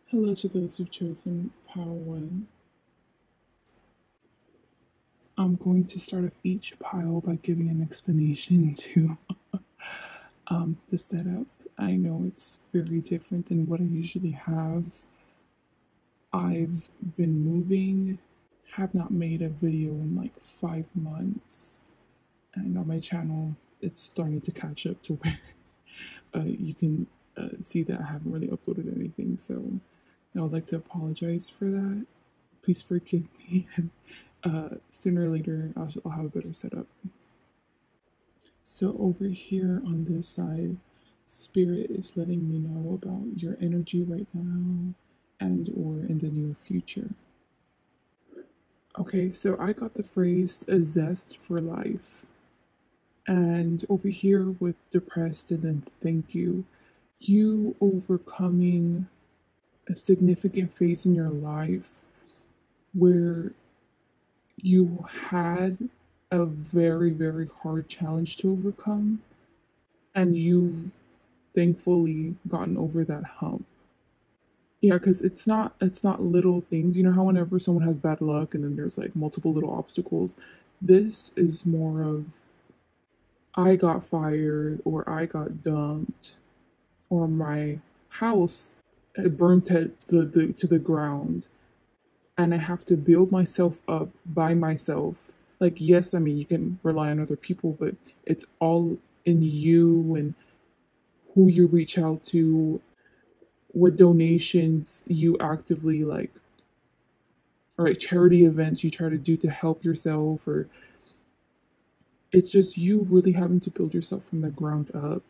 Hello to those who've chosen Power 1. I'm going to start off each pile by giving an explanation to the setup. I know it's very different than what I usually have. I've been moving, have not made a video in like 5 months, and on my channel it's starting to catch up to where you can see that I haven't really uploaded anything, so I would like to apologize for that. Please forgive me. Sooner or later, I'll have a better setup. So over here on this side, Spirit is letting me know about your energy right now and or in the near future. Okay, so I got the phrase a zest for life. And over here with depressed and then thank you overcoming a significant phase in your life where you had a very, very hard challenge to overcome, and you've thankfully gotten over that hump. Yeah, because it's not little things. You know how whenever someone has bad luck and then there's like multiple little obstacles, this is more of I got fired or I got dumped or my house burned to the ground and I have to build myself up by myself. Like, yes, I mean, you can rely on other people, but it's all in you and who you reach out to, what donations you actively like, or like charity events you try to do to help yourself, or it's just you really having to build yourself from the ground up.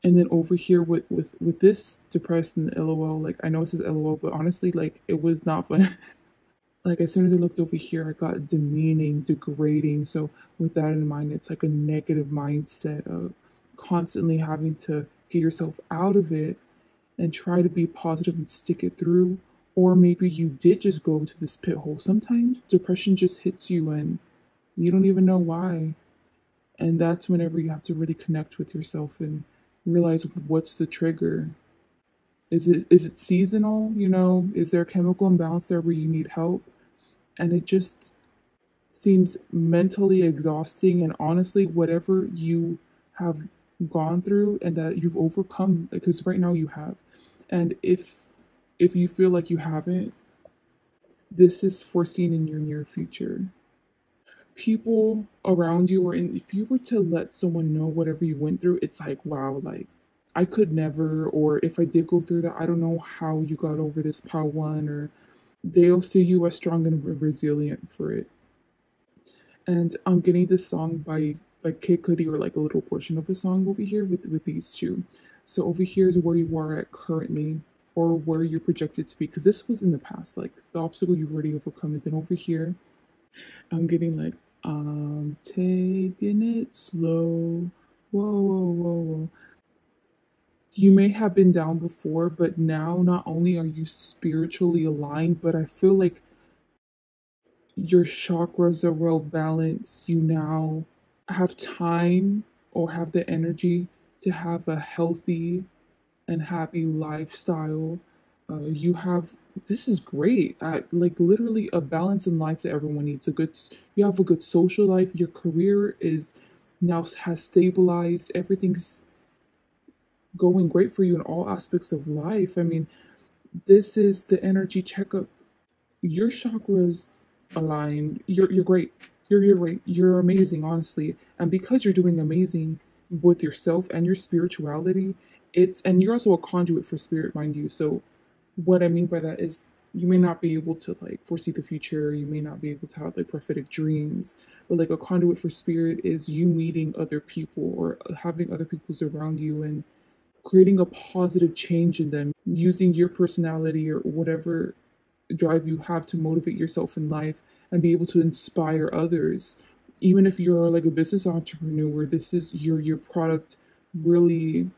And then over here with this depressed and LOL, like I know it says LOL, but honestly, like it was not fun. Like as soon as I looked over here, I got demeaning, degrading. So with that in mind, it's like a negative mindset of constantly having to get yourself out of it and try to be positive and stick it through. Or maybe you did just go into this pit hole. Sometimes depression just hits you and you don't even know why. And that's whenever you have to really connect with yourself and realize what's the trigger. Is it seasonal? You know, is there a chemical imbalance there where you need help? And it just seems mentally exhausting. And honestly, whatever you have gone through and that you've overcome, because right now you have. And if you feel like you haven't, this is foreseen in your near future. People around you, or if you were to let someone know whatever you went through, it's like, wow, like I could never, or if I did go through that, I don't know how you got over this part one, or they'll see you as strong and resilient for it. And I'm getting this song by Kid Cudi, or like a little portion of a song over here with these two. So over here is where you are at currently, or where you're projected to be, because this was in the past, like the obstacle you've already overcome. And then over here, I'm getting like, I'm taking it slow. Whoa, whoa, whoa, whoa. You may have been down before, but now not only are you spiritually aligned, but I feel like your chakras are well balanced. You now have time or have the energy to have a healthy and happy lifestyle. You have this is great. Like literally a balance in life that everyone needs. You have a good social life. Your career is now has stabilized. Everything's going great for you in all aspects of life. I mean, this is the energy checkup. Your chakras align. You're great. You're great. You're amazing, honestly. And because you're doing amazing with yourself and your spirituality, and you're also a conduit for spirit, mind you. So what I mean by that is you may not be able to like foresee the future, you may not be able to have like prophetic dreams, but like a conduit for spirit is you meeting other people or having other people's around you and creating a positive change in them using your personality or whatever drive you have to motivate yourself in life and be able to inspire others. Even if you're like a business entrepreneur, this is your product really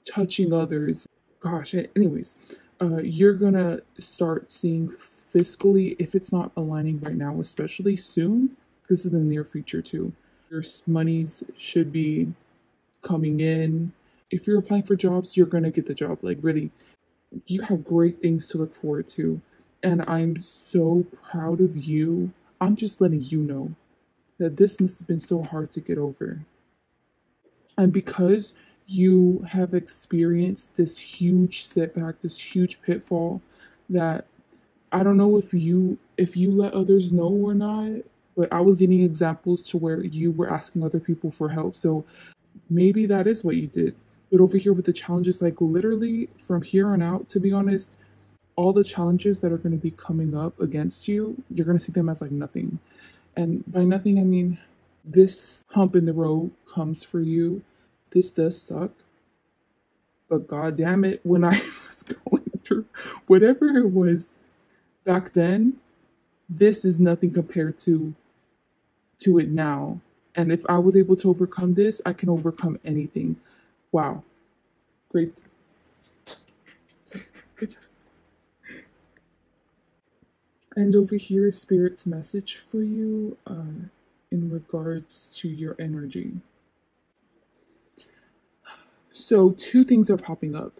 touching others. Gosh, anyways, you're gonna start seeing fiscally, if it's not aligning right now, especially soon, this is the near future too. Your monies should be coming in. If you're applying for jobs, you're gonna get the job. Like really, You have great things to look forward to. And I'm so proud of you. I'm just letting you know that this must have been so hard to get over. And because you have experienced this huge setback, this huge pitfall, that I don't know if you let others know or not, but I was getting examples to where you were asking other people for help. So maybe that is what you did. But over here with the challenges, like literally from here on out, to be honest, all the challenges that are going to be coming up against you, you're going to see them as like nothing. And by nothing, I mean this hump in the road comes for you. This does suck. But god damn it, when I was going through whatever it was back then, this is nothing compared to it now. And if I was able to overcome this, I can overcome anything. Wow. Great. Good job. And over here is Spirit's message for you in regards to your energy. So, two things are popping up.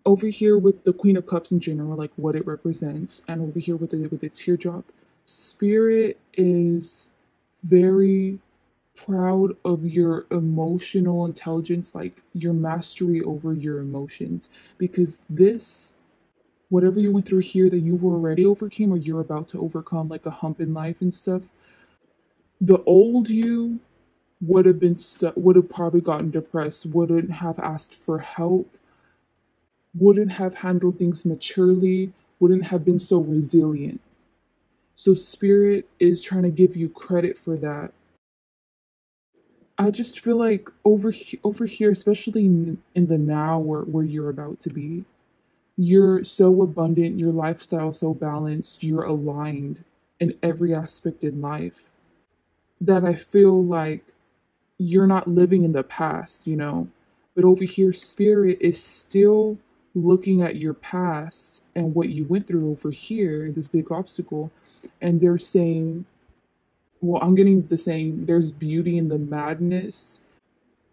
Over here with the Queen of Cups in general, like what it represents, and over here with the teardrop, Spirit is very proud of your emotional intelligence, like your mastery over your emotions, because this, whatever you went through here that you've already overcame or you're about to overcome, like a hump in life and stuff, the old you would have been would have probably gotten depressed, wouldn't have asked for help, wouldn't have handled things maturely, wouldn't have been so resilient. So Spirit is trying to give you credit for that. I just feel like over here, especially in the now where you're about to be, you're so abundant, your lifestyle so balanced, you're aligned in every aspect in life that I feel like you're not living in the past, you know. But over here, Spirit is still looking at your past and what you went through over here, this big obstacle, and they're saying, well, I'm getting the saying, there's beauty in the madness.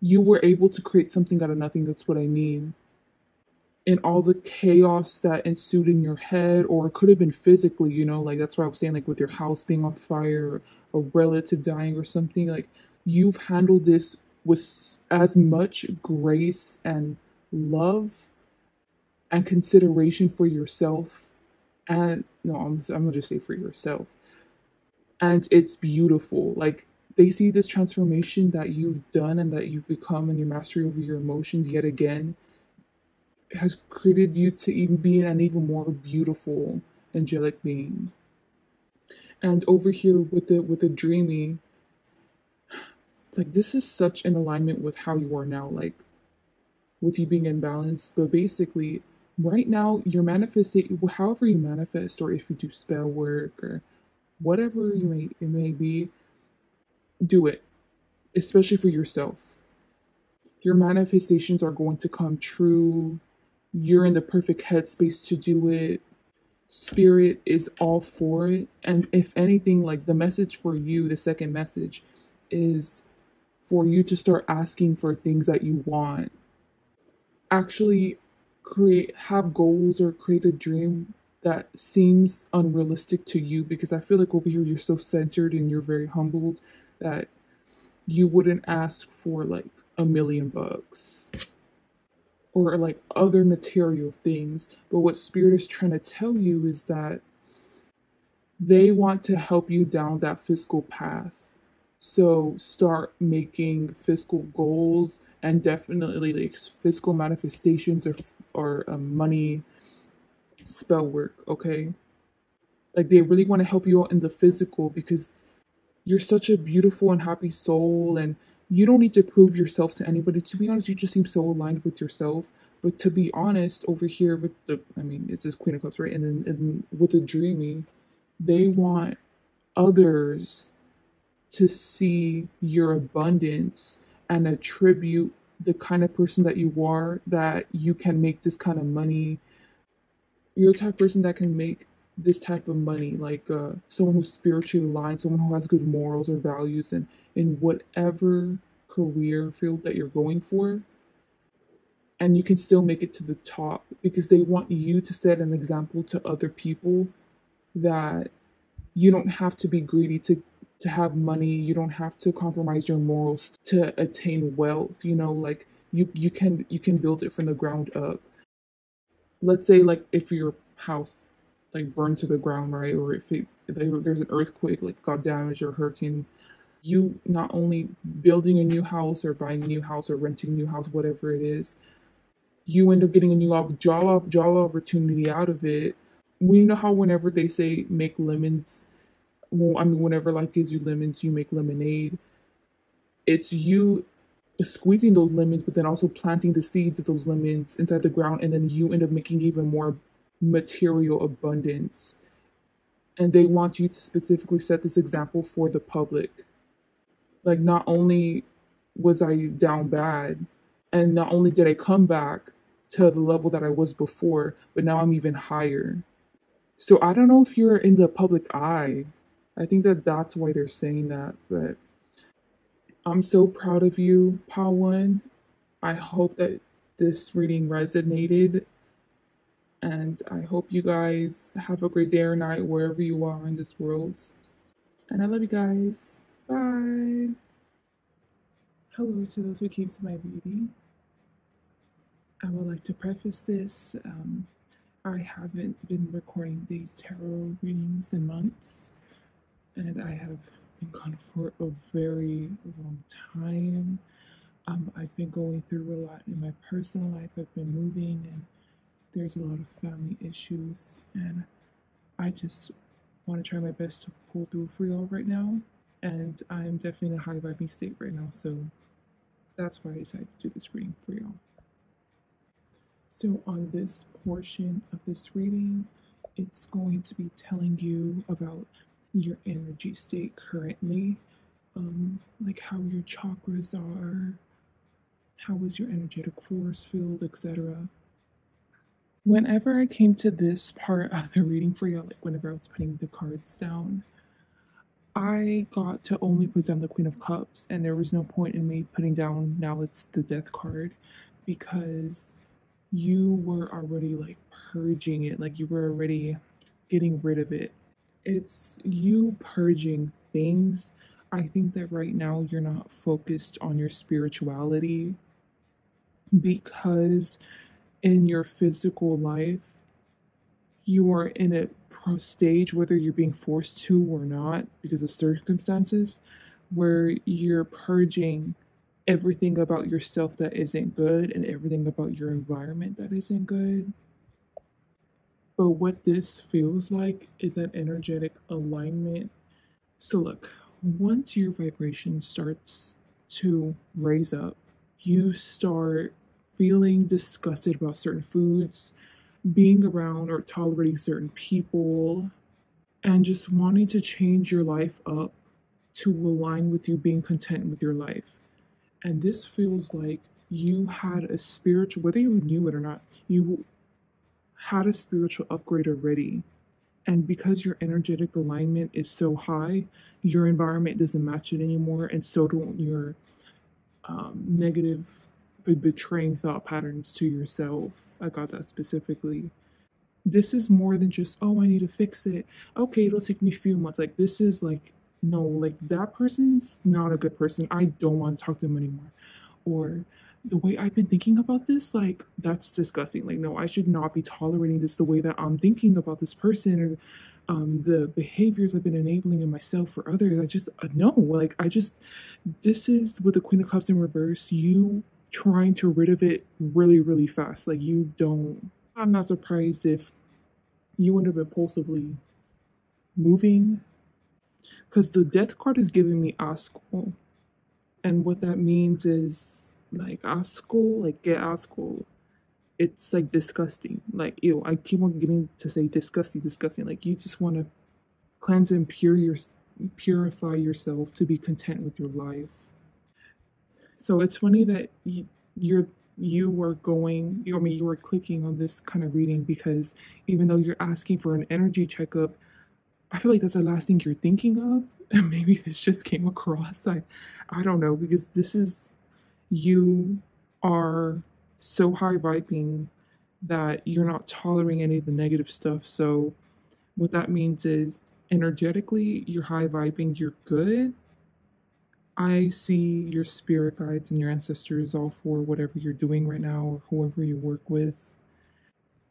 You were able to create something out of nothing. That's what I mean. And all the chaos that ensued in your head, or it could have been physically, you know, like that's why I was saying, like with your house being on fire, or a relative dying or something, like you've handled this with as much grace and love and consideration for yourself. And no, I'm gonna just say for yourself. And it's beautiful. Like they see this transformation that you've done and that you've become and your mastery over your emotions yet again has created you to even be an even more beautiful angelic being. And over here with the dreamy, like this is such an alignment with how you are now, like with you being in balance. But basically right now you're manifesting however you manifest, or if you do spell work or whatever it may be, do it, especially for yourself. Your manifestations are going to come true. You're in the perfect headspace to do it. Spirit is all for it. And if anything, like the message for you, the second message is for you to start asking for things that you want. Actually have goals or create a dream that seems unrealistic to you, because I feel like over here you're so centered and you're very humbled that you wouldn't ask for like $1 million or like other material things. But what Spirit is trying to tell you is that they want to help you down that fiscal path. So start making fiscal goals, and definitely like fiscal manifestations or money spell work, okay? Like they really want to help you out in the physical, because you're such a beautiful and happy soul, and you don't need to prove yourself to anybody. To be honest, you just seem so aligned with yourself. But to be honest, over here with it's this Queen of Cups, right? And with the dreamy, they want others to see your abundance and attribute the kind of person that you are, that you can make this kind of money. You're the type of person that can make this type of money, like someone who's spiritually aligned, someone who has good morals or values, and in whatever career field that you're going for. and you can still make it to the top because they want you to set an example to other people that you don't have to be greedy to have money. You don't have to compromise your morals to attain wealth. Like you can build it from the ground up. Let's say like if your house like burned to the ground, right? Or if there's an earthquake, like got damaged or hurricane, you not only building a new house or buying a new house or renting a new house, whatever it is, you end up getting a new job opportunity out of it. We know how whenever they say make lemons, well, I mean, whenever life gives you lemons, you make lemonade. It's you squeezing those lemons, but then also planting the seeds of those lemons inside the ground, and then you end up making even more material abundance. And they want you to specifically set this example for the public. Like, not only was I down bad, and not only did I come back to the level that I was before, but now I'm even higher. So I don't know if you're in the public eye. I think that that's why they're saying that, but I'm so proud of you, Pawan. I hope that this reading resonated, and I hope you guys have a great day or night wherever you are in this world. And I love you guys. Bye. Hello to those who came to my reading. I would like to preface this. I haven't been recording these tarot readings in months, and I have been gone for a very long time. I've been going through a lot in my personal life. I've been moving, and there's a lot of family issues, and I just want to try my best to pull through for y'all right now. And I'm definitely in a high vibing state right now, so that's why I decided to do this reading for y'all. So on this portion of this reading, it's going to be telling you about your energy state currently, like how your chakras are, how is your energetic force field, etc. Whenever I came to this part of the reading for y'all, like whenever I was putting the cards down, I got to only put down the Queen of Cups, and there was no point in me putting down now it's the Death card, because you were already like purging it, like you were already getting rid of it. It's you purging things. I think that right now you're not focused on your spirituality because in your physical life, you are in a stage, whether you're being forced to or not because of circumstances, where you're purging everything about yourself that isn't good and everything about your environment that isn't good. But what this feels like is an energetic alignment. So, look, once your vibration starts to raise up, you start feeling disgusted about certain foods, being around or tolerating certain people, and just wanting to change your life up to align with you being content with your life. And this feels like you had a spiritual, whether you knew it or not, you had a spiritual upgrade already. And because your energetic alignment is so high, your environment doesn't match it anymore, and so don't your negative, betraying thought patterns to yourself. I got that specifically. This is more than just, oh, I need to fix it. Okay, it'll take me a few months. Like, this is like, no, like that person's not a good person. I don't want to talk to them anymore. Or the way I've been thinking about this, like, that's disgusting. Like, no, I should not be tolerating this the way that I'm thinking about this person, or the behaviors I've been enabling in myself for others. I just, no, like, this is with the Queen of Cups in reverse, you trying to rid of it really, really fast. Like, I'm not surprised if you end up impulsively moving, because the Death card is giving me asco. And what that means is like asco, like get asco. It's like disgusting. Like, ew, I keep on getting to say disgusting, disgusting. Like, you just want to cleanse and purify yourself to be content with your life. So it's funny that you were clicking on this kind of reading, because even though you're asking for an energy checkup, I feel like that's the last thing you're thinking of. And maybe this just came across. I don't know, because this is, you are so high vibing that you're not tolerating any of the negative stuff. So what that means is energetically, you're high vibing, you're good. I see your spirit guides and your ancestors all for whatever you're doing right now or whoever you work with.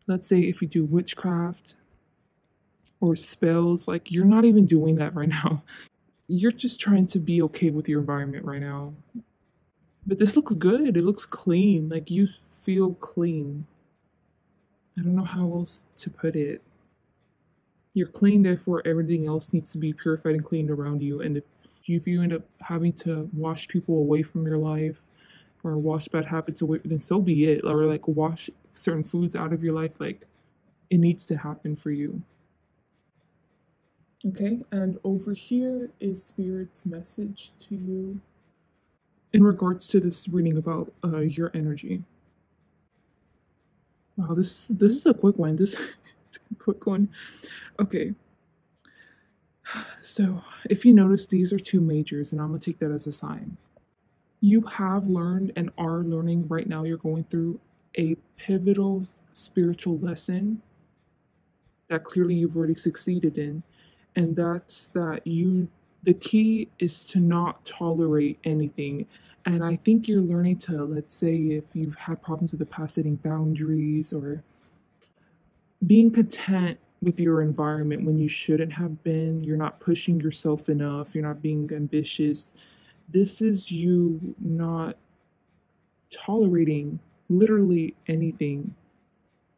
Let's say if you do witchcraft or spells, like you're not even doing that right now. You're just trying to be okay with your environment right now. But this looks good. It looks clean. Like you feel clean. I don't know how else to put it. You're clean, therefore everything else needs to be purified and cleaned around you. And if you end up having to wash people away from your life or wash bad habits away, then so be it. Or like wash certain foods out of your life, like it needs to happen for you. Okay, and over here is Spirit's message to you in regards to this reading about your energy. Wow, this is a quick one. This is a quick one. Okay. So, if you notice, these are two majors, and I'm gonna take that as a sign. You have learned and are learning right now. You're going through a pivotal spiritual lesson that clearly you've already succeeded in, and that's that the key is to not tolerate anything. And I think you're learning to, let's say, if you've had problems in the past, setting boundaries or being content with your environment when you shouldn't have been. You're not pushing yourself enough, you're not being ambitious. This is you not tolerating literally anything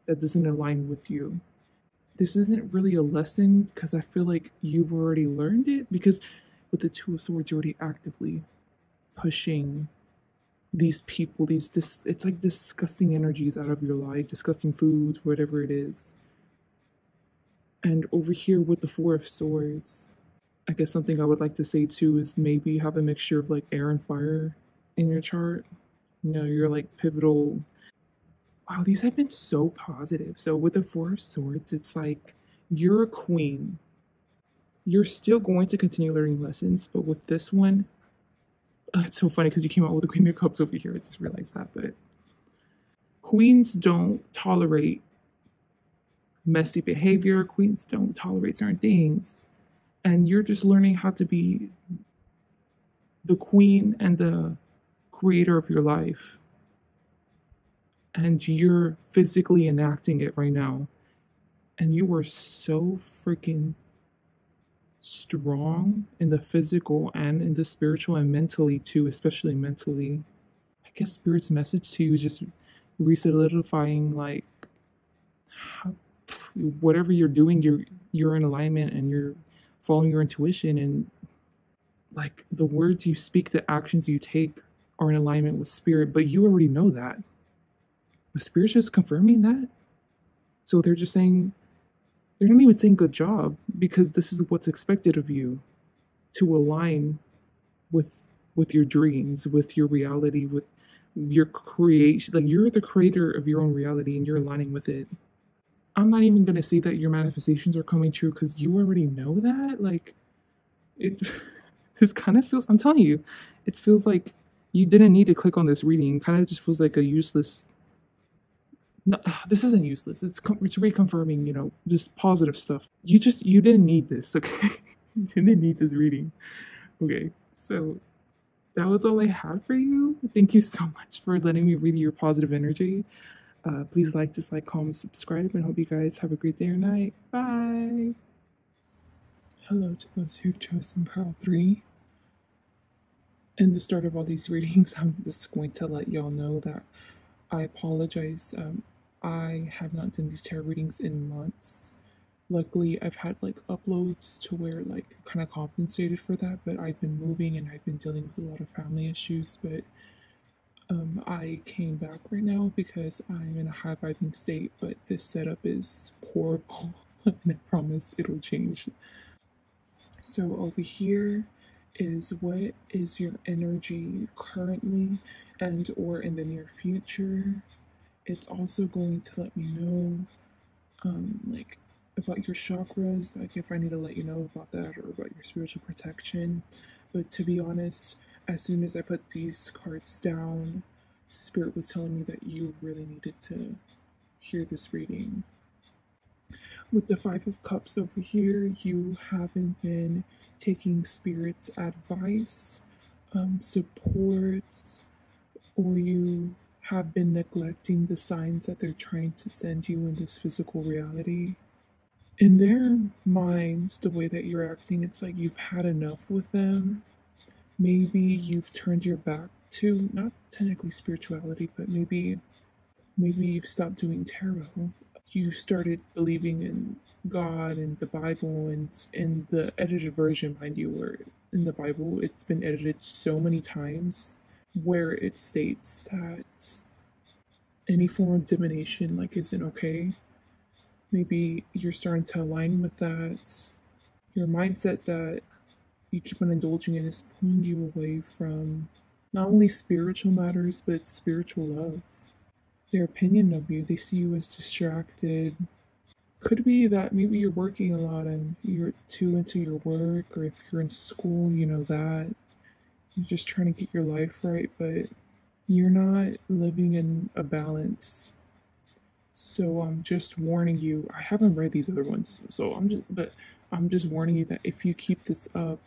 that doesn't align with you. This isn't really a lesson because I feel like you've already learned it, because with the Two of Swords, you're already actively pushing these people, it's like disgusting energies out of your life, disgusting foods, whatever it is. And over here with the Four of Swords, I guess something I would like to say too is maybe have a mixture of like air and fire in your chart. You know, you're like pivotal. Wow, these have been so positive. So with the Four of Swords, it's like you're a queen. You're still going to continue learning lessons, but with this one, it's so funny because you came out with the Queen of Cups over here. I just realized that. But queens don't tolerate messy behavior. Queens don't tolerate certain things. And you're just learning how to be the queen and the creator of your life. And you're physically enacting it right now. And you are so freaking strong in the physical and in the spiritual and mentally too, especially mentally. I guess Spirit's message to you is just re-solidifying like whatever you're doing, you're in alignment and you're following your intuition, and like the words you speak, the actions you take are in alignment with Spirit, but you already know that. The Spirit's just confirming that. So they're just saying, they're not even saying good job, because this is what's expected of you, to align with your dreams, with your reality, with your creation. Like you're the creator of your own reality and you're aligning with it. I'm not even gonna say that your manifestations are coming true because you already know that. Like it this kind of feels, I'm telling you, it feels like you didn't need to click on this reading. It kind of just feels like a useless, no, this isn't useless. It's reconfirming, you know, just positive stuff. You didn't need this, okay? You didn't need this reading. Okay, so that was all I had for you. Thank you so much for letting me read your positive energy. Please like, dislike, comment, subscribe, and hope you guys have a great day or night. Bye. Hello to those who've chosen Pile 3. In the start of all these readings, I'm just going to let y'all know that I apologize. I have not done these tarot readings in months. Luckily, I've had like uploads to where like kind of compensated for that, but I've been moving and I've been dealing with a lot of family issues. But I came back right now because I'm in a high vibing state, but this setup is horrible. And I promise it'll change. So over here is what is your energy currently and or in the near future. It's also going to let me know like about your chakras, like if I need to let you know about that or about your spiritual protection. But to be honest, as soon as I put these cards down, Spirit was telling me that you really needed to hear this reading. With the Five of Cups over here, you haven't been taking Spirit's advice, support, or you have been neglecting the signs that they're trying to send you in this physical reality. In their minds, the way that you're acting, it's like you've had enough with them. Maybe you've turned your back to, not technically spirituality, but maybe you've stopped doing tarot. You started believing in God and the Bible, and in the edited version, mind you, where in the Bible it's been edited so many times, where it states that any form of divination isn't okay. Maybe you're starting to align with that. Your mindset that you keep on indulging in is pulling you away from not only spiritual matters, but spiritual love. Their opinion of you, they see you as distracted. Could be that maybe you're working a lot and you're too into your work, or if you're in school, you know that. You're just trying to get your life right, but you're not living in a balance. So I'm just warning you. I haven't read these other ones, so I'm just warning you that if you keep this up,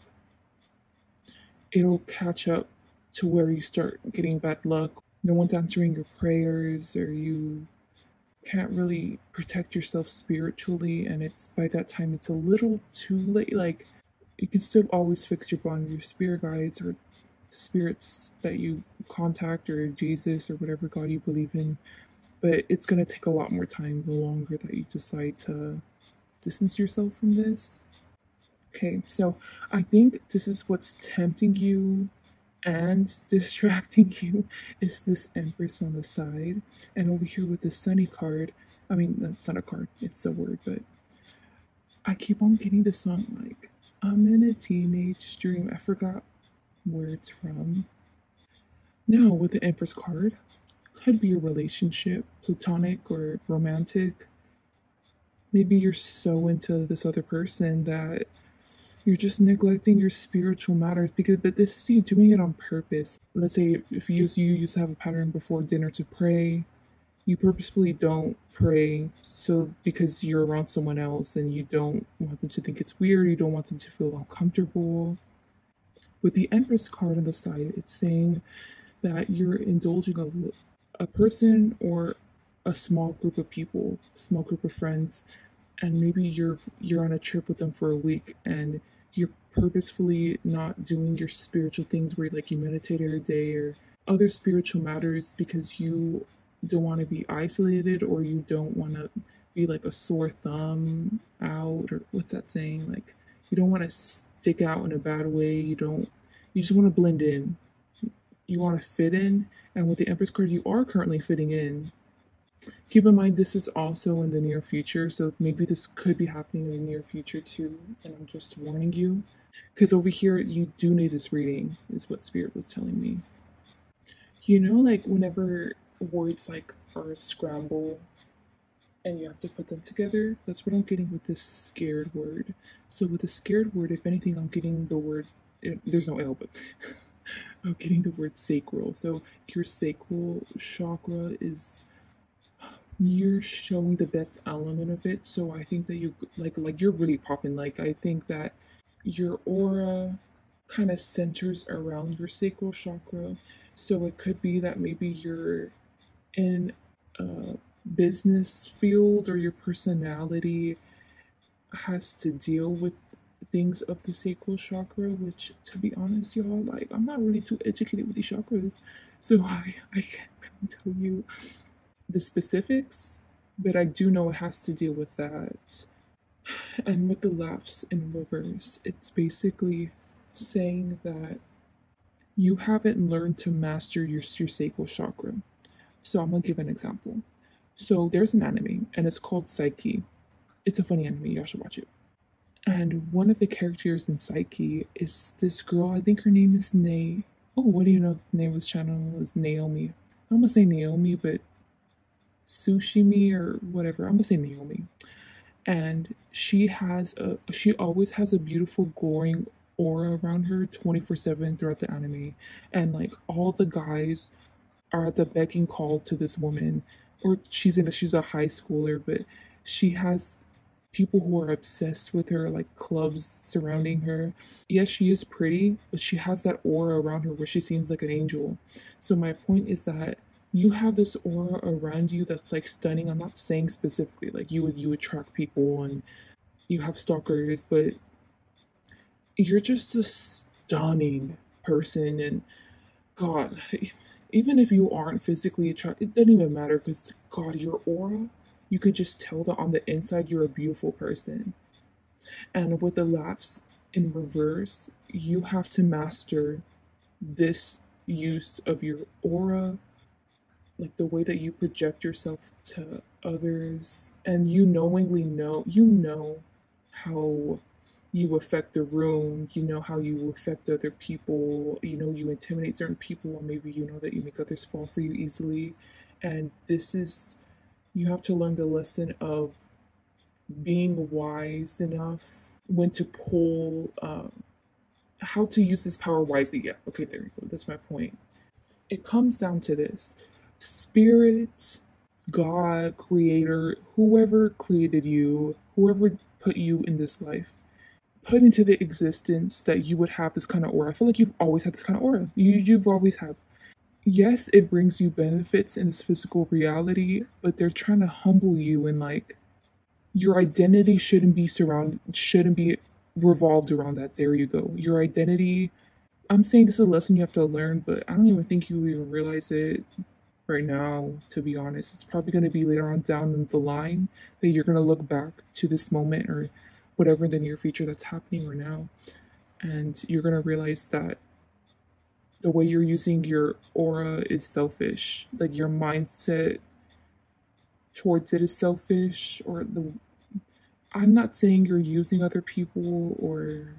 it'll catch up to where you start getting bad luck. No one's answering your prayers, or you can't really protect yourself spiritually, and it's by that time it's a little too late. Like, you can still always fix your bond with your spirit guides or the spirits that you contact, or Jesus, or whatever God you believe in, but it's going to take a lot more time the longer that you decide to distance yourself from this. Okay, so I think this is what's tempting you and distracting you, is this Empress on the side. And over here with the Sunny card, I mean, that's not a card, it's a word, but I keep on getting the song like, I'm in a teenage dream. I forgot where it's from. Now, with the Empress card, could be a relationship, platonic or romantic. Maybe you're so into this other person that you're just neglecting your spiritual matters, but this is you doing it on purpose. Let's say if you used to have a pattern before dinner to pray, you purposefully don't pray so because you're around someone else and you don't want them to think it's weird, you don't want them to feel uncomfortable. With the Empress card on the side, it's saying that you're indulging a person or a small group of people, small group of friends, and maybe you're on a trip with them for a week and you're purposefully not doing your spiritual things where you meditate every day or other spiritual matters because you don't want to be isolated, or you don't want to be like a sore thumb out, or what's that saying, like you don't want to stick out in a bad way. You just want to blend in, you want to fit in. And with the Empress card, you are currently fitting in. Keep in mind, this is also in the near future, so maybe this could be happening in the near future too, and I'm just warning you. Because over here, you do need this reading, is what Spirit was telling me. You know, like whenever words are scrambled and you have to put them together, that's what I'm getting with this scared word. So with the scared word, if anything, I'm getting the word, there's no L, but I'm getting the word sacral. So your sacral chakra is, you're showing the best element of it. So I think that you you're really popping. I think that your aura kind of centers around your sacral chakra. So it could be that maybe you're in a business field, or your personality has to deal with things of the sacral chakra, which, to be honest, y'all, I'm not really too educated with these chakras, so I can't really tell you the specifics, but I do know it has to deal with that. And with the laughs in reverse, it's basically saying that you haven't learned to master your sacral chakra. So I'm gonna give an example. So there's an anime, and it's called Psyche. It's a funny anime, y'all should watch it. And one of the characters in Psyche is this girl, I think her name is Oh, what do you know? The name of this channel is Naomi. I'm gonna say Naomi, but Sushimi or whatever. I'm gonna say Naomi. And she always has a beautiful glowing aura around her 24/7 throughout the anime. And all the guys are at the begging call to this woman, or she's a high schooler, but she has people who are obsessed with her, like clubs surrounding her. Yes, she is pretty, but she has that aura around her where she seems like an angel. So my point is that you have this aura around you that's like stunning. I'm not saying specifically like you attract people and you have stalkers, but you're just a stunning person. And God, even if you aren't physically attracted, it doesn't even matter because God, your aura, you could just tell that on the inside you're a beautiful person. And with the laughs in reverse, you have to master this use of your aura, like the way that you project yourself to others, and you know how you affect the room, you know how you affect other people, you know you intimidate certain people, or maybe you know that you make others fall for you easily. And this is, you have to learn the lesson of being wise enough when to pull, how to use this power wisely. Yeah, okay, there you go. That's my point. It comes down to this: spirit, God, creator, whoever created you, whoever put you in this life, put into the existence that you would have this kind of aura. I feel like you've always had this kind of aura. You've always had. Yes, it brings you benefits in this physical reality, but they're trying to humble you, and like your identity shouldn't be revolved around that. There you go. Your identity, I'm saying this is a lesson you have to learn, but I don't even think you even realize it right now, to be honest. It's probably going to be later on down the line that you're going to look back to this moment or whatever in the near future that's happening right now. And you're going to realize that the way you're using your aura is selfish. Like your mindset towards it is selfish, or the, I'm not saying you're using other people or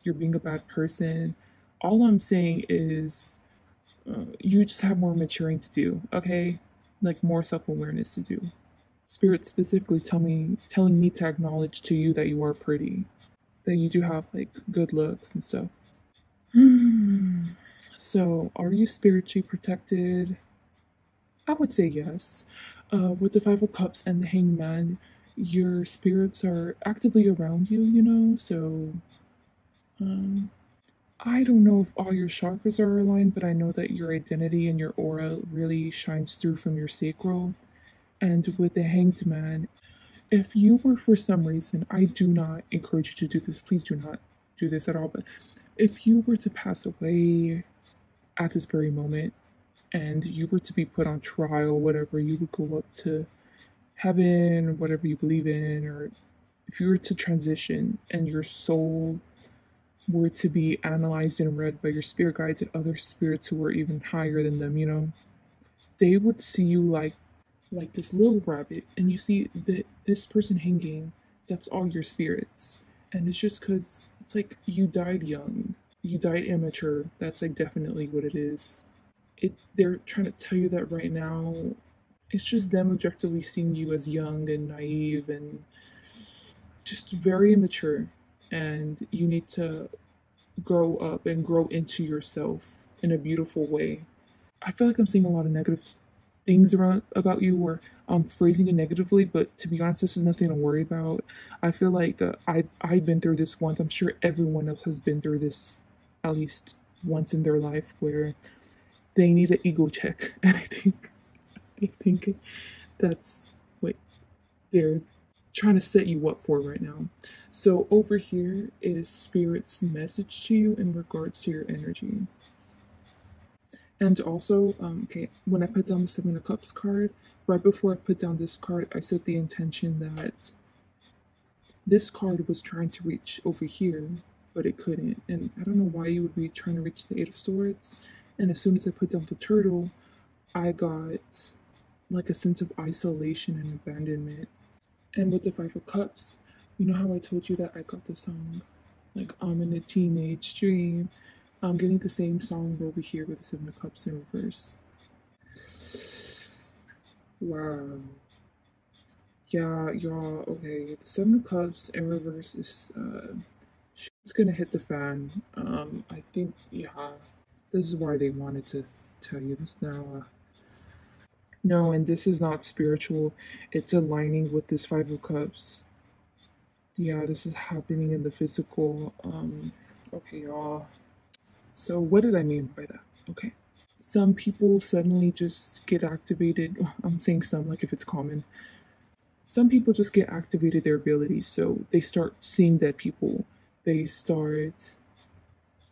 you're being a bad person. All I'm saying is you just have more maturing to do, okay? Like more self-awareness to do. Spirit specifically telling me to acknowledge to you that you are pretty, that you do have like good looks and stuff. So, are you spiritually protected? I would say yes. With the Five of Cups and the Hanged Man, your spirits are actively around you, you know? So, um, I don't know if all your chakras are aligned, but I know that your identity and your aura really shines through from your sacral. And with the Hanged Man, if you were for some reason, I do not encourage you to do this, please do not do this at all, but if you were to pass away at this very moment and you were to be put on trial, whatever, you would go up to heaven or whatever you believe in, or if you were to transition and your soul were to be analyzed and read by your spirit guides and other spirits who were even higher than them, you know, they would see you like this little rabbit, and you see that this person hanging, that's all your spirits. And it's just because it's like you died young, you died immature. That's like definitely what it is. They're trying to tell you that right now. It's just them objectively seeing you as young and naive and just very immature, and you need to grow up and grow into yourself in a beautiful way. I feel like I'm seeing a lot of negative things around about you, or I'm phrasing it negatively, but to be honest, this is nothing to worry about. I feel like I've been through this once. I'm sure everyone else has been through this at least once in their life, where they need an ego check, and I think that's what they're trying to set you up for right now. So over here is Spirit's message to you in regards to your energy. And also, okay, when I put down the Seven of Cups card, right before I put down this card, I set the intention that this card was trying to reach over here, but it couldn't. And I don't know why you would be trying to reach the Eight of Swords. And as soon as I put down the turtle, I got like a sense of isolation and abandonment. And with the Five of Cups, you know how I told you that I got the song, like I'm in a teenage dream. I'm getting the same song over here with the Seven of Cups in reverse. Wow. Yeah, y'all, okay. The Seven of Cups in reverse is, it's gonna hit the fan. I think, yeah, this is why they wanted to tell you this now. No, and this is not spiritual. It's aligning with this Five of Cups. Yeah, this is happening in the physical. Okay, y'all. So what did I mean by that? Okay. Some people suddenly just get activated. I'm saying some, like if it's common. Some people just get activated their abilities. So they start seeing dead people. They start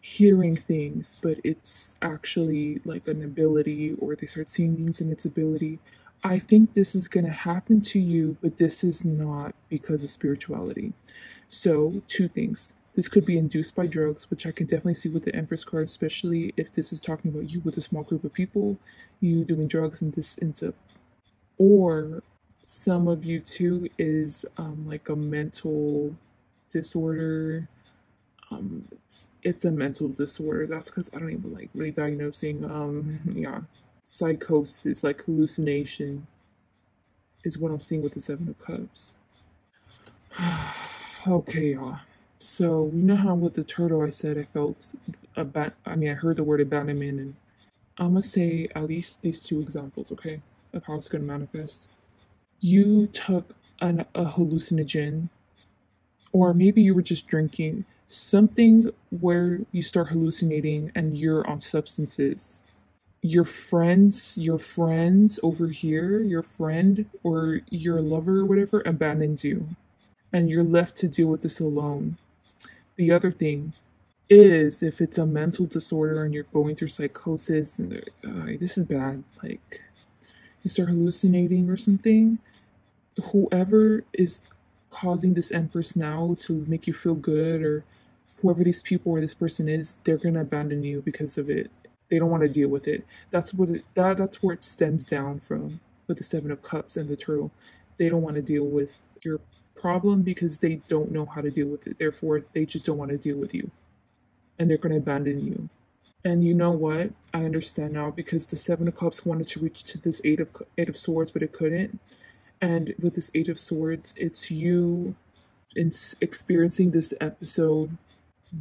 hearing things, but it's actually like an ability, or they start seeing things in its ability. I think this is going to happen to you, but this is not because of spirituality. So, two things. This could be induced by drugs, which I can definitely see with the Empress card, especially if this is talking about you with a small group of people, you doing drugs, and this ends up. Or some of you too is like a mental disorder. It's a mental disorder. That's because I don't even like really diagnosing. Yeah, psychosis, like hallucination, is what I'm seeing with the Seven of Cups. Okay, y'all. So you know how with the turtle I said I felt I mean I heard the word abandonment, and I'm gonna say at least these two examples, okay, of how it's gonna manifest. You took a hallucinogen, or maybe you were just drinking something where you start hallucinating and you're on substances. Your friends over here, your friend or your lover or whatever abandons you, and you're left to deal with this alone. The other thing is, if it's a mental disorder and you're going through psychosis, and this is bad, like you start hallucinating or something, whoever is causing this Empress now to make you feel good, or whoever these people or this person is, they're gonna abandon you because of it. They don't want to deal with it. That's where it stems down from with the Seven of Cups and the Turtle. They don't want to deal with your problem because they don't know how to deal with it. Therefore, they just don't want to deal with you, and they're gonna abandon you. And you know what? I understand now, because the Seven of Cups wanted to reach to this Eight of Swords, but it couldn't. And with this Eight of Swords, it's you experiencing this episode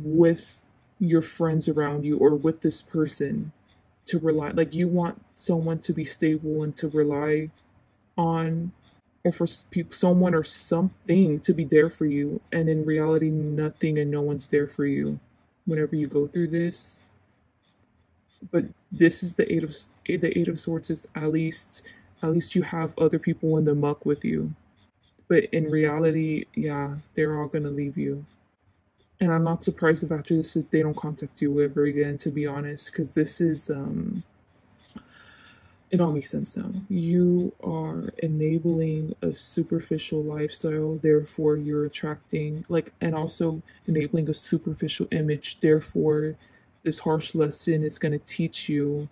with your friends around you, or with this person to rely. Like, you want someone to be stable and to rely on, or for someone or something to be there for you. And in reality, nothing and no one's there for you whenever you go through this. But this is the Eight of Swords is at least you have other people in the muck with you. But in reality, yeah, they're all gonna leave you. And I'm not surprised if after this they don't contact you ever again, to be honest, because this is it all makes sense now. You are enabling a superficial lifestyle, therefore you're attracting, like, and also enabling a superficial image, therefore this harsh lesson is going to teach you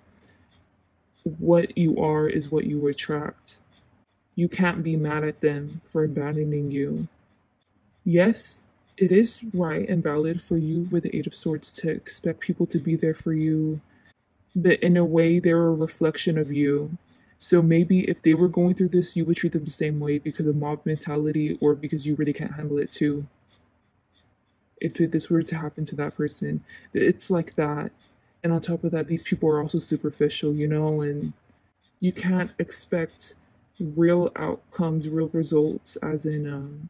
what you are is what you attract. You can't be mad at them for abandoning you. Yes, it is right and valid for you with the Eight of Swords to expect people to be there for you, but in a way, they're a reflection of you. So maybe if they were going through this, you would treat them the same way because of mob mentality, or because you really can't handle it too. If this were to happen to that person, it's like that. And on top of that, these people are also superficial, and you can't expect real outcomes, real results, as in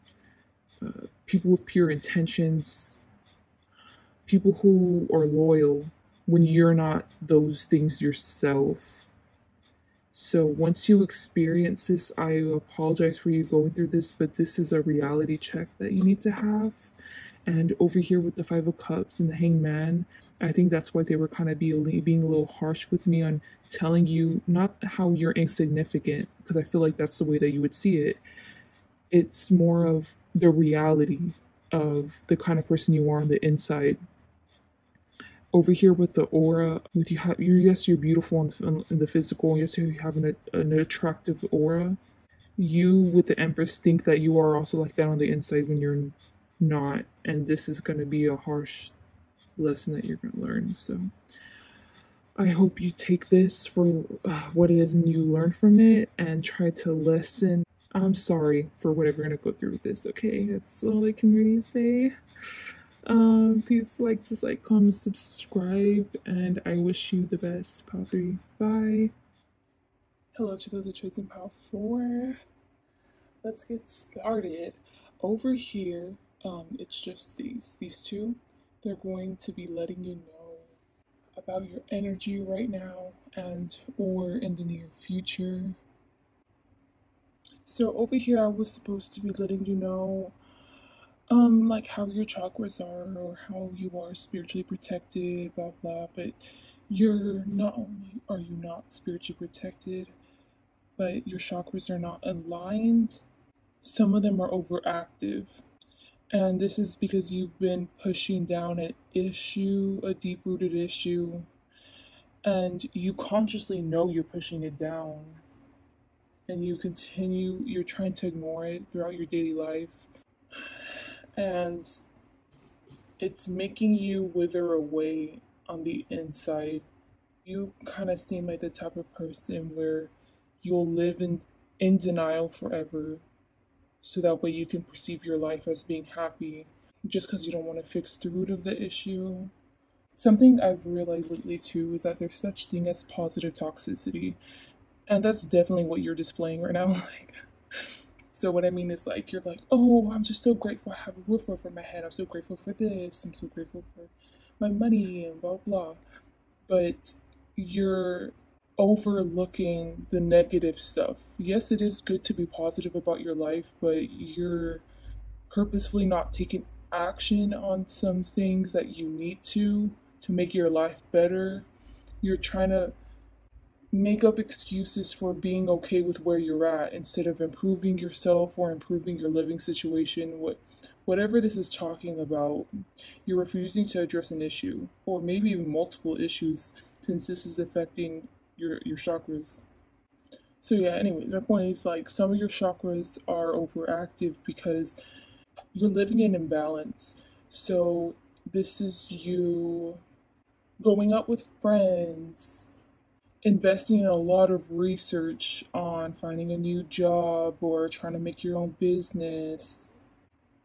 people with pure intentions, people who are loyal, when you're not those things yourself. So once you experience this, I apologize for you going through this, but this is a reality check that you need to have. And over here with the Five of Cups and the Hangman, I think that's why they were kind of being a little harsh with me on telling you not how you're insignificant, because I feel like that's the way that you would see it. It's more of the reality of the kind of person you are on the inside. Over here with the aura, with yes, you're beautiful in the physical. Yes, you have an attractive aura. You with the Empress think that you are also like that on the inside when you're not, and this is going to be a harsh lesson that you're going to learn. So I hope you take this for what it is and you learn from it and try to listen. I'm sorry for whatever you're going to go through with this. Okay, that's all I can really say. Please dislike, comment, subscribe, and I wish you the best, Padre. Bye. Hello to those of chosen pile 4. Let's get started. Over here, it's just these two. They're going to be letting you know about your energy right now and or in the near future. So over here, I was supposed to be letting you know like how your chakras are or how you are spiritually protected, blah blah. But you're not only are you not spiritually protected, but your chakras are not aligned. Some of them are overactive. And this is because you've been pushing down an issue, a deep rooted issue, and you consciously know you're pushing it down. And you're trying to ignore it throughout your daily life. And it's making you wither away on the inside. You kind of seem like the type of person where you'll live in denial forever so that way you can perceive your life as being happy just because you don't want to fix the root of the issue. Something I've realized lately too is that there's such thing as positive toxicity, and that's definitely what you're displaying right now. Like, so what I mean is like you're like, oh, I'm just so grateful I have a roof over my head. I'm so grateful for this. I'm so grateful for my money and blah blah. But you're overlooking the negative stuff. Yes, it is good to be positive about your life, but you're purposefully not taking action on some things that you need to make your life better. You're trying to make up excuses for being okay with where you're at instead of improving yourself or improving your living situation. Whatever this is talking about, you're refusing to address an issue, or maybe even multiple issues, since this is affecting your chakras. So yeah, anyway, my point is like some of your chakras are overactive because you're living in imbalance. So this is you going out with friends, investing in a lot of research on finding a new job or trying to make your own business,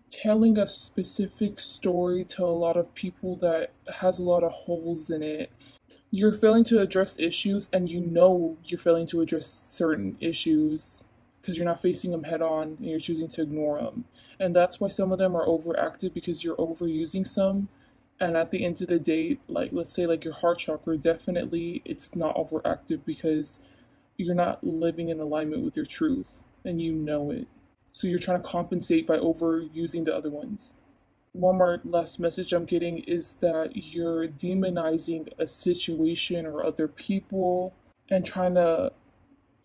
telling a specific story to a lot of people that has a lot of holes in it. You're failing to address issues, and you know you're failing to address certain issues because you're not facing them head on and you're choosing to ignore them. And that's why some of them are overactive, because you're overusing some. And at the end of the day, like let's say like your heart chakra, definitely it's not overactive because you're not living in alignment with your truth and you know it. So you're trying to compensate by overusing the other ones. One more last message I'm getting is that you're demonizing a situation or other people and trying to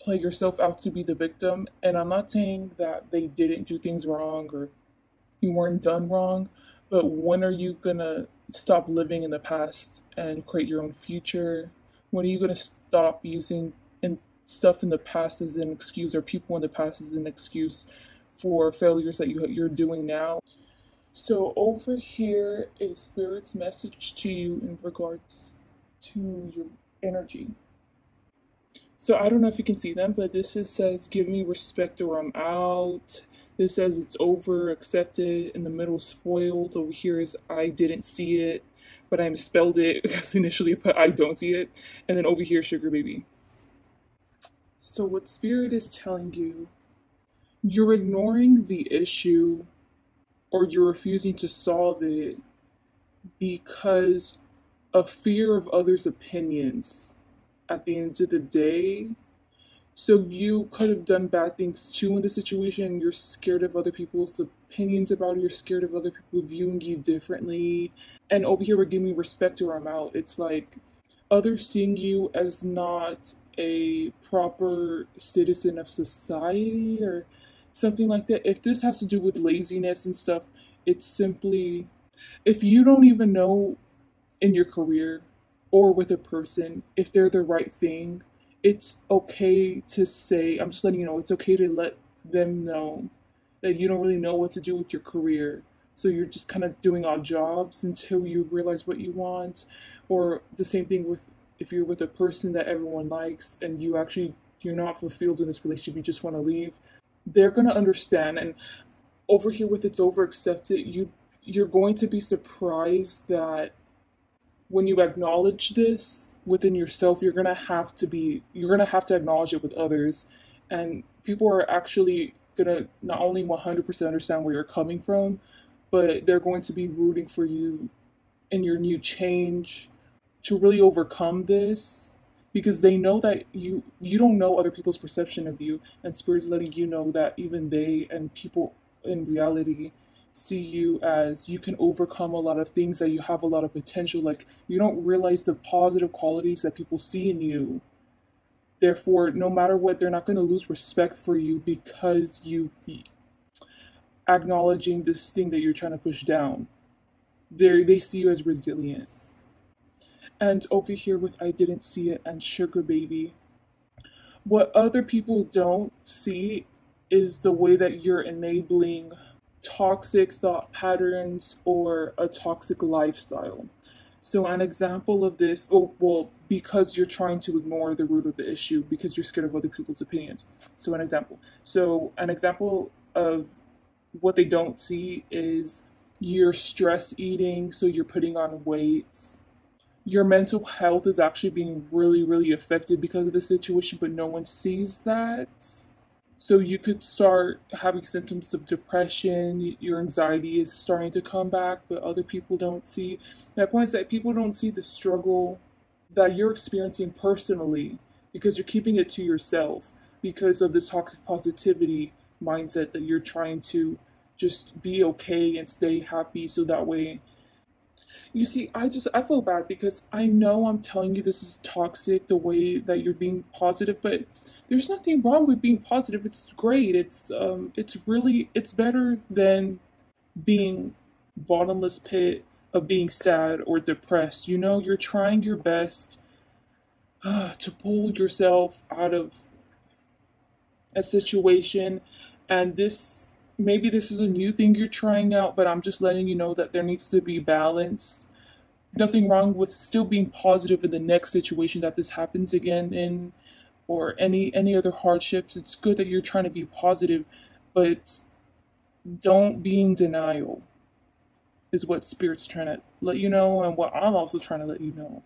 play yourself out to be the victim. And I'm not saying that they didn't do things wrong or you weren't done wrong, but when are you gonna stop living in the past and create your own future? When are you gonna stop using stuff in the past as an excuse, or people in the past as an excuse for failures that you're doing now? So over here is Spirit's message to you in regards to your energy. So I don't know if you can see them, but says give me respect or I'm out. This says it's over, accepted. In the middle, spoiled. Over here is I didn't see it, but I misspelled it because initially I put I don't see it. And then over here, sugar baby. So what Spirit is telling you, you're ignoring the issue or you're refusing to solve it because of fear of others' opinions at the end of the day. So you could have done bad things too in the situation. You're scared of other people's opinions about it. You're scared of other people viewing you differently. And over here, we're giving respect or I'm out. It's like others seeing you as not a proper citizen of society or something like that. If this has to do with laziness and stuff, it's simply, if you don't even know in your career or with a person if they're the right thing, it's okay to say, I'm just letting you know, it's okay to let them know that you don't really know what to do with your career. So you're just kind of doing odd jobs until you realize what you want. Or the same thing with if you're with a person that everyone likes and you're not fulfilled in this relationship, you just want to leave. They're gonna understand. And over here with it's over accepted, you're going to be surprised that when you acknowledge this, within yourself, you're gonna have to acknowledge it with others, and people are actually gonna not only 100% understand where you're coming from, but they're going to be rooting for you in your new change to really overcome this, because they know that you don't know other people's perception of you, and spirit's letting you know that even they and people in reality see you as you can overcome a lot of things, that you have a lot of potential. Like, you don't realize the positive qualities that people see in you. Therefore, no matter what, they're not going to lose respect for you because you acknowledging this thing that you're trying to push down. They see you as resilient. And over here with I Didn't See It and Sugar Baby, what other people don't see is the way that you're enabling toxic thought patterns or a toxic lifestyle. So an example of this, because you're trying to ignore the root of the issue because you're scared of other people's opinions. So an example of what they don't see is you're stress eating, so you're putting on weight. Your mental health is actually being really, really affected because of the situation, but no one sees that. So you could start having symptoms of depression, your anxiety is starting to come back, but other people don't see. My point is that people don't see the struggle that you're experiencing personally because you're keeping it to yourself because of this toxic positivity mindset that you're trying to just be okay and stay happy, so that way. You see, I feel bad because I know I'm telling you this is toxic, the way that you're being positive, but there's nothing wrong with being positive. It's great. It's better than being bottomless pit of being sad or depressed. You know, you're trying your best to pull yourself out of a situation, and maybe this is a new thing you're trying out, but I'm just letting you know that there needs to be balance. Nothing wrong with still being positive in the next situation that this happens again in, or any other hardships. It's good that you're trying to be positive, but don't be in denial is what Spirit's trying to let you know, and what I'm also trying to let you know.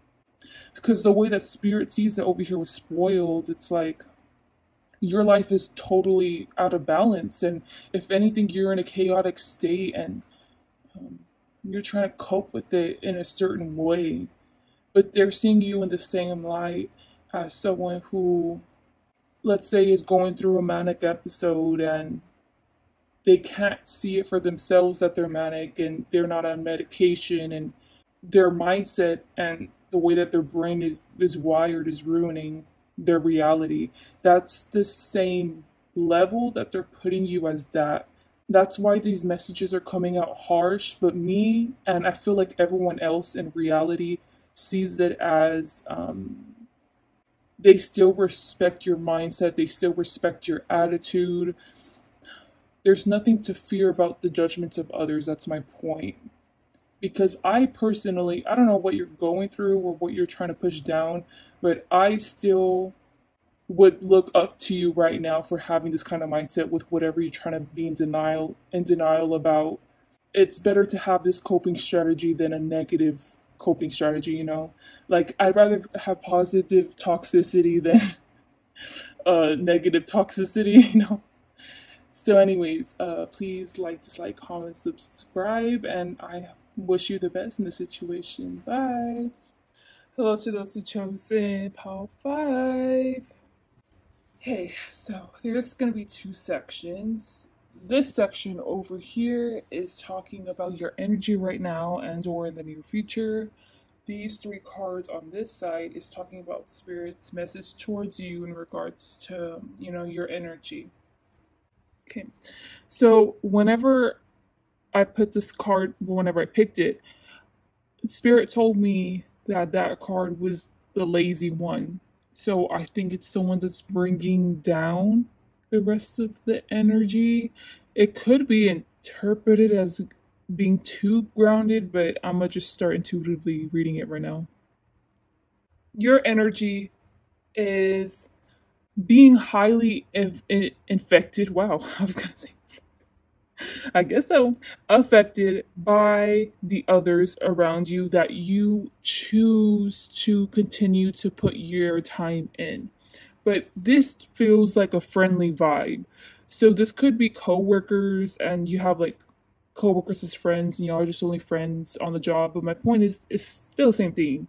Because the way that Spirit sees it over here was spoiled, it's like your life is totally out of balance, and if anything, you're in a chaotic state, and you're trying to cope with it in a certain way, but they're seeing you in the same light as someone who, let's say, is going through a manic episode and they can't see it for themselves that they're manic and they're not on medication, and their mindset and the way that their brain is wired is ruining their reality. That's the same level that they're putting you as that. That's why these messages are coming out harsh, but me, and I feel like everyone else in reality, sees it as they still respect your mindset, they still respect your attitude. There's nothing to fear about the judgments of others, that's my point. Because I personally, I don't know what you're going through or what you're trying to push down, but I still would look up to you right now for having this kind of mindset with whatever you're trying to be in denial about. It's better to have this coping strategy than a negative coping strategy, you know? Like, I'd rather have positive toxicity than negative toxicity, you know? So anyways, please like, dislike, comment, subscribe, and I wish you the best in the situation. Bye! Hello to those who chose in Pile 5. Hey, so there's going to be two sections. This section over here is talking about your energy right now and or in the near future. These three cards on this side is talking about Spirit's message towards you in regards to, you know, your energy. Okay, so whenever I picked it, Spirit told me that card was the lazy one. So I think it's someone that's bringing down the rest of the energy. It could be interpreted as being too grounded, but I'm gonna just start intuitively reading it right now. Your energy is being highly infected. Wow, I was gonna say. I guess so, affected by the others around you that you choose to continue to put your time in. But this feels like a friendly vibe. So this could be coworkers and you have like coworkers as friends and y'all are just only friends on the job. But my point is it's still the same thing.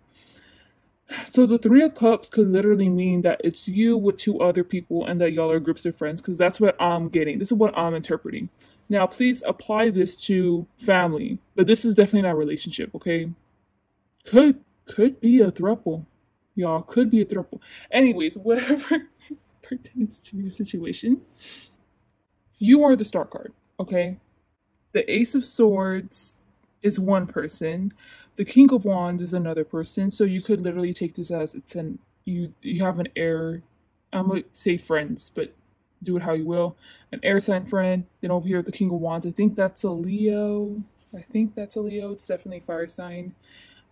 So the Three of Cups could literally mean that it's you with two other people and that y'all are groups of friends, because that's what I'm getting. This is what I'm interpreting. Now, please apply this to family, but this is definitely not a relationship, okay? Could be a throuple. Y'all could be a throuple. Anyways, whatever pertains to your situation, you are the star card, okay? The Ace of Swords is one person. The King of Wands is another person. So you could literally take this as it's an you have an air. I'm gonna say friends, but do it how you will. An air sign friend. Then over here the King of Wands. I think that's a Leo. It's definitely fire sign.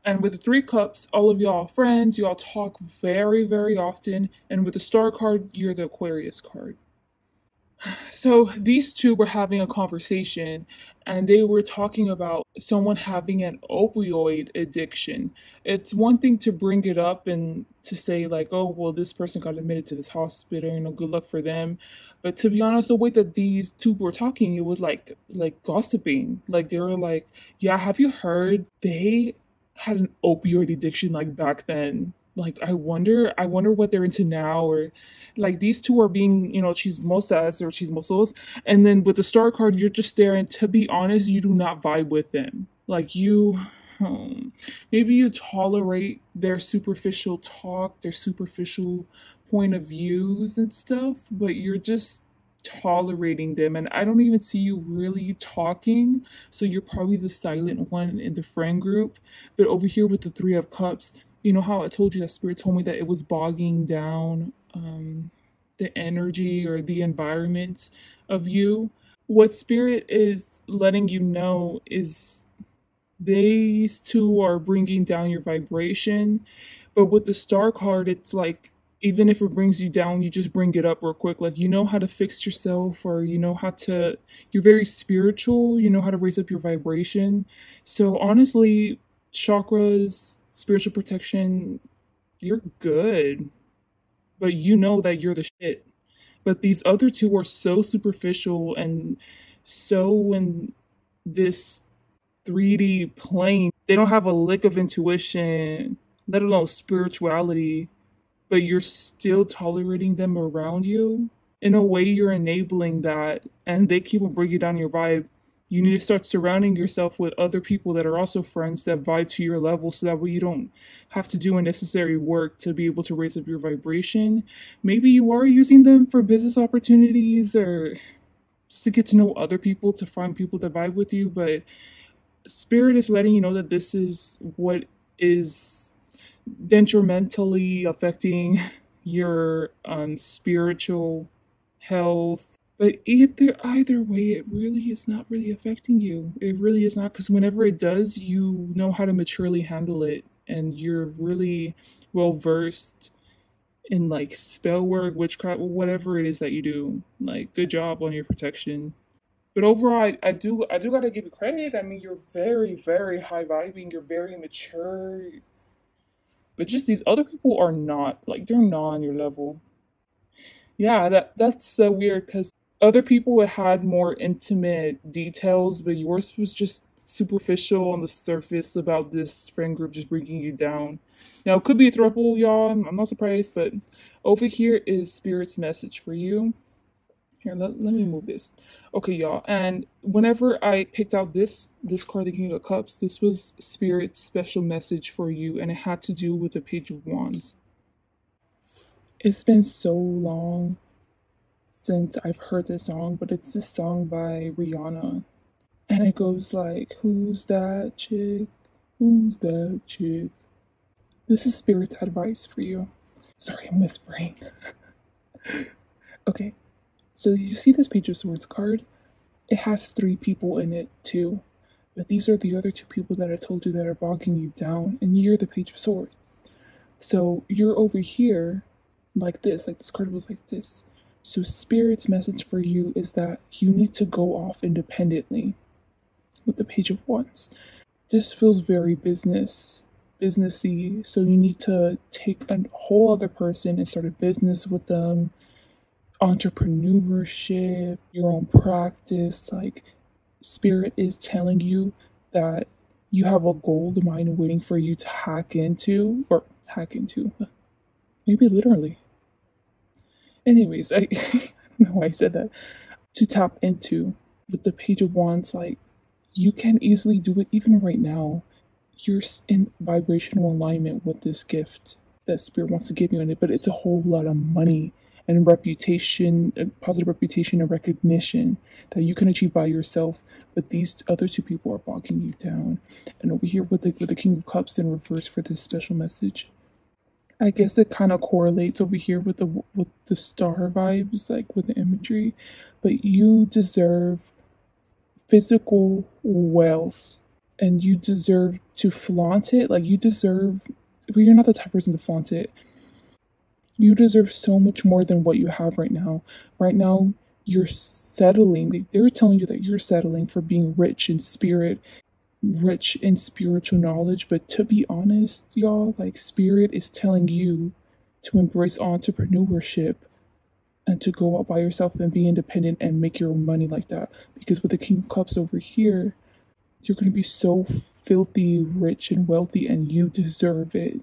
And with the Three Cups, all of y'all friends. You all talk very, very often. And with the Star card, you're the Aquarius card. So these two were having a conversation and they were talking about someone having an opioid addiction. It's one thing to bring it up and to say like, oh, well, this person got admitted to this hospital, good luck for them. But to be honest, the way that these two were talking, it was like gossiping. Like they were like, yeah, have you heard they had an opioid addiction like back then? Like I wonder what they're into now, or like these two are being, chismosas or chismosos, and then with the star card, you're just there, and to be honest, you do not vibe with them. Like maybe you tolerate their superficial talk, their superficial point of views and stuff, but you're just tolerating them, and I don't even see you really talking, so you're probably the silent one in the friend group. But over here with the Three of Cups, you know how I told you that Spirit told me that it was bogging down the energy or the environment of you? What Spirit is letting you know is these two are bringing down your vibration. But with the Star card, it's like, even if it brings you down, you just bring it up real quick. Like, you know how to fix yourself, or you know how to, you're very spiritual, you know how to raise up your vibration. So honestly, chakras, spiritual protection, you're good. But you know that you're the shit. But these other two are so superficial and so in this 3D plane. They don't have a lick of intuition, let alone spirituality, but you're still tolerating them around you. In a way, you're enabling that, and they keep on bringing down your vibe. You need to start surrounding yourself with other people that are also friends that vibe to your level, so that way you don't have to do unnecessary work to be able to raise up your vibration. Maybe you are using them for business opportunities or just to get to know other people, to find people that vibe with you, but Spirit is letting you know that this is what is detrimentally affecting your spiritual health. But either way, it really is not really affecting you. It really is not, because whenever it does, you know how to maturely handle it, and you're really well versed in like spell work, witchcraft, whatever it is that you do. Like, good job on your protection. But overall, I do gotta give you credit. I mean, you're very, very high vibing. You're very mature. But just these other people are not, like, they're not on your level. Yeah, that's so weird, because other people had more intimate details, but yours was just superficial on the surface about this friend group just bringing you down. Now, it could be a throuple, y'all. I'm not surprised, but over here is Spirit's message for you. Here, let me move this. Okay, y'all. And whenever I picked out this card, the King of Cups, this was Spirit's special message for you, and it had to do with the Page of Wands. It's been so long since I've heard this song, but it's this song by Rihanna. And it goes like, who's that chick? Who's that chick? This is Spirit's advice for you. Sorry, I'm whispering. Okay. So you see this Page of Swords card? It has 3 people in it too. But these are the other 2 people that I told you that are bogging you down, and you're the Page of Swords. So you're over here like this card was like this. So Spirit's message for you is that you need to go off independently with the Page of Wands. This feels very businessy, so you need to take a whole other person and start a business with them. Entrepreneurship, your own practice. Like, Spirit is telling you that you have a gold mine waiting for you to hack into, maybe literally. Anyways, I don't know why I said that. To tap into with the Page of Wands, like, you can easily do it even right now. You're in vibrational alignment with this gift that Spirit wants to give you, but it's a whole lot of money and reputation, and positive reputation and recognition that you can achieve by yourself, but these other two people are bogging you down. And over here with the King of Cups in reverse for this special message, I guess it kind of correlates over here with the star vibes, like with the imagery, but you deserve physical wealth and you deserve to flaunt it. Like, you deserve, but you're not the type of person to flaunt it. You deserve so much more than what you have right now. Right now, you're settling. They're telling you that you're settling for being rich in spirit, rich in spiritual knowledge. But to be honest, y'all, like, Spirit is telling you to embrace entrepreneurship and to go out by yourself and be independent and make your own money like that. Because with the King of Cups over here, you're going to be so filthy rich and wealthy, and you deserve it.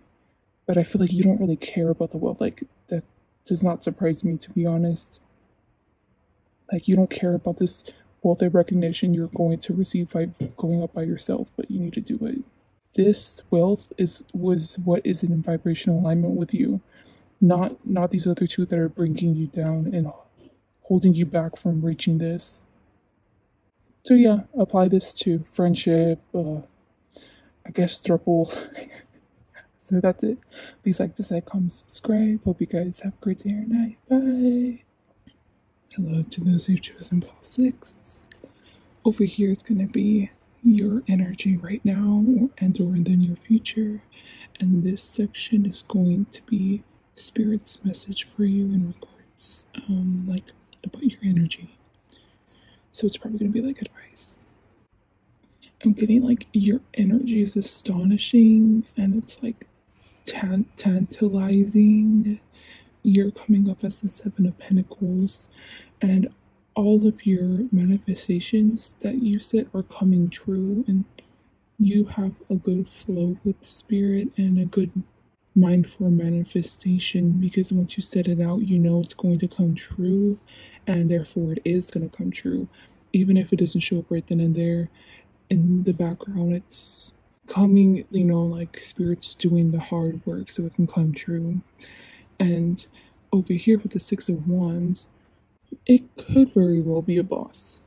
But I feel like you don't really care about the wealth. Like, that does not surprise me, to be honest. Like, you don't care about this wealth and recognition you're going to receive by going up by yourself, but you need to do it. This wealth was what is in vibrational alignment with you, not these other two that are bringing you down and holding you back from reaching this. So yeah, apply this to friendship, I guess triples. So that's it. Please like this, comment, subscribe. Hope you guys have a great day or night. Bye. Hello to those who've chosen Paul 6. Over here is going to be your energy right now or in the near future. And this section is going to be Spirit's message for you in regards, like, about your energy. So it's probably going to be like advice. I'm getting like your energy is astonishing and it's like tantalizing. You're coming up as the Seven of Pentacles, and all of your manifestations that you set are coming true, and you have a good flow with Spirit and a good mind for manifestation, because once you set it out, you know it's going to come true, and therefore it is going to come true. Even if it doesn't show up right then and there, in the background it's coming, you know, like Spirit's doing the hard work so it can come true. And over here with the Six of Wands, it could very well be a boss.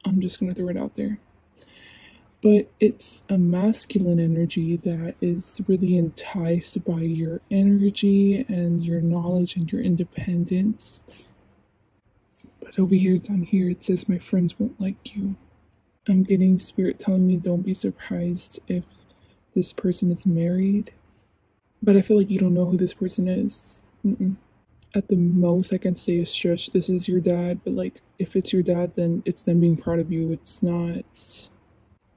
I'm just going to throw it out there. But it's a masculine energy that is really enticed by your energy and your knowledge and your independence. But over here, down here, it says, my friends won't like you. I'm getting Spirit telling me don't be surprised if this person is married. But I feel like you don't know who this person is. At the most, I can say is stretch, this is your dad. But like, if it's your dad, then it's them being proud of you. It's not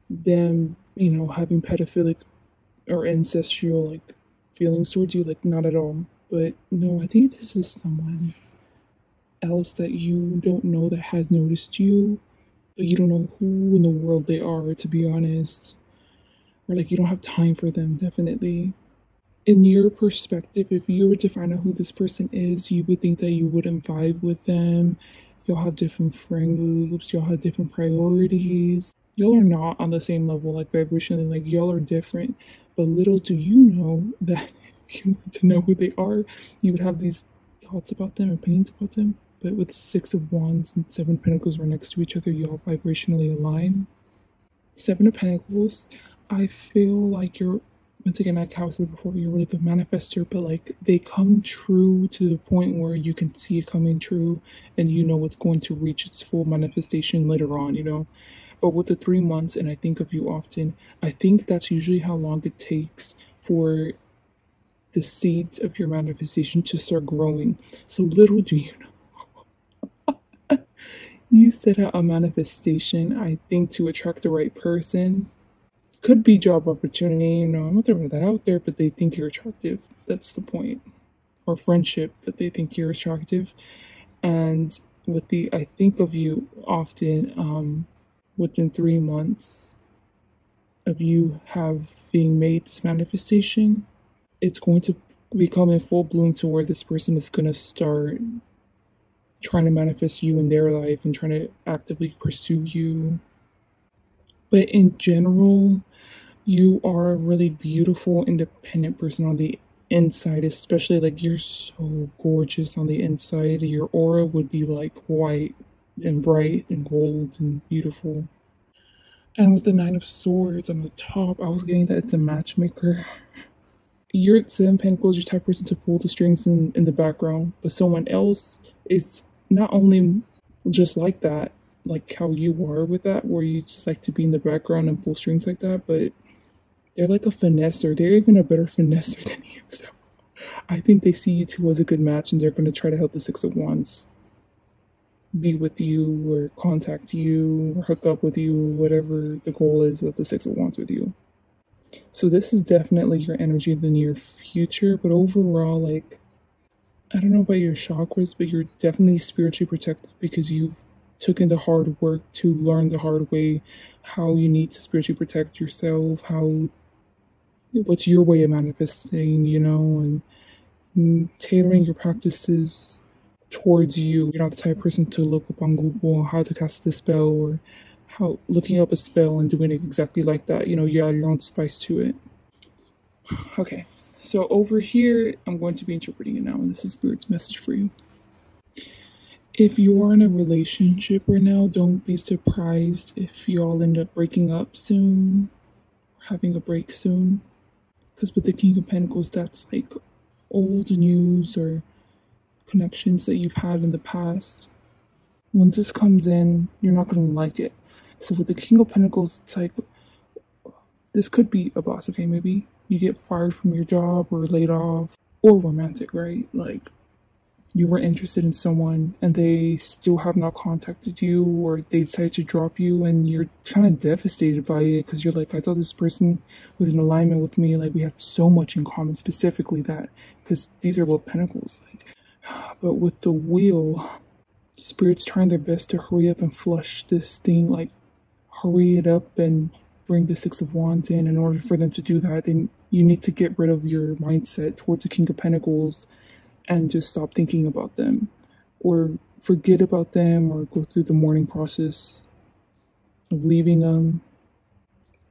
them, you know, having pedophilic or ancestral like feelings towards you. Like, not at all. But no, I think this is someone else that you don't know that has noticed you, but you don't know who in the world they are, to be honest. Or like, you don't have time for them, definitely. In your perspective, if you were to find out who this person is, you would think that you wouldn't vibe with them. You'll have different friend groups, you'll have different priorities. Y'all are not on the same level, like vibrationally, like y'all are different. But little do you know that if you were to know who they are, you would have these thoughts about them, opinions about them. But with Six of Wands and Seven of Pentacles right next to each other, you all vibrationally align. Seven of Pentacles, I feel like you're, once again, like how I said before, you're really the manifester, but like they come true to the point where you can see it coming true and you know it's going to reach its full manifestation later on, you know. But with the 3 months, and I think of you often, I think that's usually how long it takes for the seeds of your manifestation to start growing. So little do you know You set out a manifestation, I think, to attract the right person. Could be job opportunity, I'm not throwing that out there, but they think you're attractive. That's the point. Or friendship, but they think you're attractive. And with the I think of you often, within 3 months of you having made this manifestation, it's going to become in full bloom to where this person is going to start trying to manifest you in their life and trying to actively pursue you. But in general, you are a really beautiful, independent person on the inside, especially like you're so gorgeous on the inside. Your aura would be like white and bright and gold and beautiful. And with the Nine of Swords on the top, I was getting that it's a matchmaker. You're at Seven Pentacles, you're the type of person to pull the strings in the background, but someone else is not only just like that, like how you are with that, where you just like to be in the background and pull strings like that, but they're like a finesser. They're even a better finesser than you. So I think they see you two as a good match, and they're going to try to help the Six of Wands be with you or contact you or hook up with you, whatever the goal is of the Six of Wands with you. So this is definitely your energy in the near future, but overall, like, I don't know about your chakras, but you're definitely spiritually protected because you took in the hard work to learn the hard way how you need to spiritually protect yourself, what's your way of manifesting, and tailoring your practices towards you. You're not the type of person to look up on Google how to cast a spell or how looking up a spell and doing it exactly like that. You add your own spice to it. Okay, so over here, I'm going to be interpreting it now, and this is Spirit's message for you. If you are in a relationship right now, don't be surprised if y'all end up breaking up soon, having a break soon. Because with the King of Pentacles, that's like old news or connections that you've had in the past. When this comes in, you're not going to like it. So with the King of Pentacles, it's like, this could be a boss, okay? Maybe you get fired from your job or laid off, or romantic, right? Like, you were interested in someone and they still have not contacted you, or they decided to drop you, and you're kind of devastated by it because you're like, I thought this person was in alignment with me, like we have so much in common, specifically that, because these are both pentacles. But with the Wheel, Spirit's trying their best to hurry up and flush this thing, like hurry it up and bring the Six of Wands in order for them to do that. Then you need to get rid of your mindset towards the King of Pentacles and just stop thinking about them, or forget about them, or go through the mourning process of leaving them.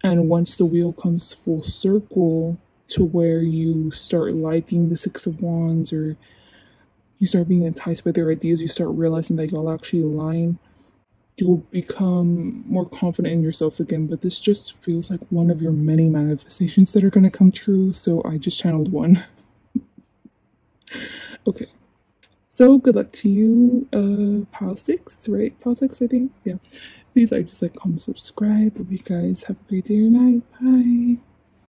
And once the Wheel comes full circle to where you start liking the Six of Wands, or you start being enticed by their ideas, you start realizing that y'all actually align, you'll become more confident in yourself again. But this just feels like one of your many manifestations that are going to come true, so I just channeled one. Okay, so good luck to you, Pile 6, right? Pile 6, I think. Yeah. Please like, dislike, comment, subscribe. Hope you guys have a great day or night. Bye.